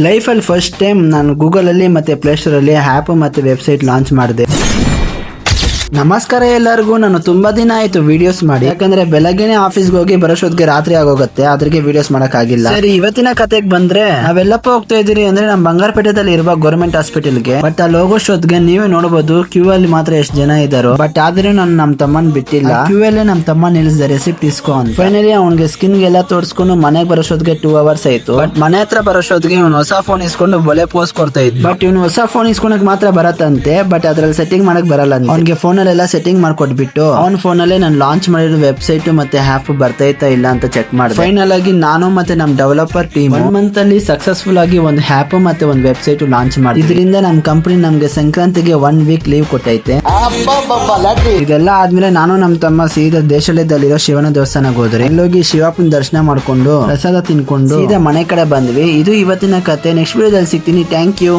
Life ಅಲ್ಲಿ first time ನಾನು Google ಅಲ್ಲಿ ಮತ್ತೆ ಪ್ಲೇಸ್ಟೋರ್ ಅಲ್ಲಿ ಆಪ್ ಮತ್ತೆ ವೆಬ್ಸೈಟ್ ಲಾಂಚ್ ಮಾಡಿದೆ. ನಮಸ್ಕಾರ ಎಲ್ಲರಿಗೂ. ನಾನು ತುಂಬಾ ದಿನ ಆಯ್ತು ವಿಡಿಯೋಸ್ ಮಾಡಿ, ಯಾಕಂದ್ರೆ ಬೆಳಗ್ಗೆನೆ ಆಫೀಸ್ಗೆ ಹೋಗಿ ಬರೋಷ್ಟೊತ್ತಿಗೆ ರಾತ್ರಿ ಆಗೋಗುತ್ತೆ, ಅದ್ರಿಗೆ ವಿಡಿಯೋಸ್ ಮಾಡಕ್ ಆಗಿಲ್ಲ. ಸರಿ, ಇವತ್ತಿನ ಕತೆಗೆ ಬಂದ್ರೆ ನಾವೆಲ್ಲಪ್ಪ ಹೋಗ್ತಾ ಇದೀರಿ ಅಂದ್ರೆ ನಮ್ಮ ಬಂಗಾರಪೇಟೆದಲ್ಲಿ ಇರುವ ಗೌರ್ಮೆಂಟ್ ಹಾಸ್ಪಿಟಲ್ಗೆ. ಬಟ್ ಅಲ್ಲಿ ಹೋಗೋಷ್ಟೊತ್ತಿಗೆ ನೀವೇ ನೋಡಬಹುದು ಕ್ಯೂ ಅಲ್ಲಿ ಮಾತ್ರ ಎಷ್ಟು ಜನ ಇದಾರೋ. ಬಟ್ ಆದ್ರೂ ನಾನು ನಮ್ ತಮ್ಮನ್ ಬಿಟ್ಟಿಲ್ಲ. ಕ್ಯೂ ಅಲ್ಲಿ ನಮ್ ತಮ್ಮ ನಿಲ್ಸಿದೆ ರೆಸಿಪ್ಟ್ ಇಸ್ಕೊಂಡ್. ಫೈನಲಿ ಅವ್ನಿಗೆ ಸ್ಕಿನ್ ಗೆಲ್ಲ ತೋರ್ಸ್ಕೊಂಡು ಮನೆಗೆ ಬರೋಷ್ಟೊತ್ತಿಗೆ 2 hours ಆಯ್ತು. ಬಟ್ ಮನೆ ಹತ್ರ ಬರೋಷ್ಟೊತ್ತಿಗೆ ಇವ್ನು ಹೊಸ ಫೋನ್ ಇಸ್ಕೊಂಡು ಒಳ್ಳೆ ಪೋಸ್ ಕೊಡ್ತಾ ಇದ್ದ. ಬಟ್ ಇವ್ನು ಹೊಸ ಫೋನ್ ಇಸ್ಕೊಳಕ್ ಮಾತ್ರ ಬರತ್ತಂತೆ, ಬಟ್ ಅದ್ರಲ್ಲಿ ಸೆಟ್ಟಿಂಗ್ ಮಾಡಕ್ ಬರಲ್ಲ. ಅವ್ನಿಗೆ ಫೋನ್ ಎಲ್ಲ ಸೆಟ್ಟಿಂಗ್ ಮಾಡ್ಕೊಟ್ಬಿಟ್ಟು ಅವ್ನ ಫೋನ್ ಅಲ್ಲೇ ನಾನು ಲಾಂಚ್ ಮಾಡಿರೋ ವೆಬ್ಸೈಟ್ ಮತ್ತೆ ಆಪ್ ಬರ್ತೈತಾ ಇಲ್ಲ ಅಂತ ಚೆಕ್ ಮಾಡಿದೆ. ಫೈನಲ್ ಆಗಿ ನಾನು ಮತ್ತೆ ನಮ್ ಡೆವಲಪರ್ ಟೀಮ್ 1 month ಅಲ್ಲಿ ಸಕ್ಸಸ್ಫುಲ್ ಆಗಿ ಒಂದು ಆಪ್ ಮತ್ತೆ ಒಂದು ವೆಬ್ಸೈಟ್ ಲಾಂಚ್ ಮಾಡಿ. ಇದರಿಂದ ನಮ್ ಕಂಪನಿ ನಮ್ಗೆ ಸಂಕ್ರಾಂತಿಗೆ 1 week ಲೀವ್ ಕೊಟ್ಟೈತೆ. ಇದೆಲ್ಲ ಆದ್ಮೇಲೆ ನಾನು ನಮ್ ತಮ್ಮ ಸೀದಾ ದೇಶಾಲಯದಲ್ಲಿರೋ ಶಿವನ ದೇವಸ್ಥಾನಕ್ಕೆ ಹೋದ್ರಿ. ಇಲ್ಲೋಗಿ ಶಿವಪ್ಪನ ದರ್ಶನ ಮಾಡ್ಕೊಂಡು ಪ್ರಸಾದ ತಿನ್ಕೊಂಡು ಸೀದಾ ಮನೆ ಕಡೆ ಬಂದ್ವಿ. ಇದು ಇವತ್ತಿನ ಕತೆ. ನೆಕ್ಸ್ಟ್ ವಿಡಿಯೋದಲ್ಲಿ ಸಿಗ್ತೀನಿ. Thank you.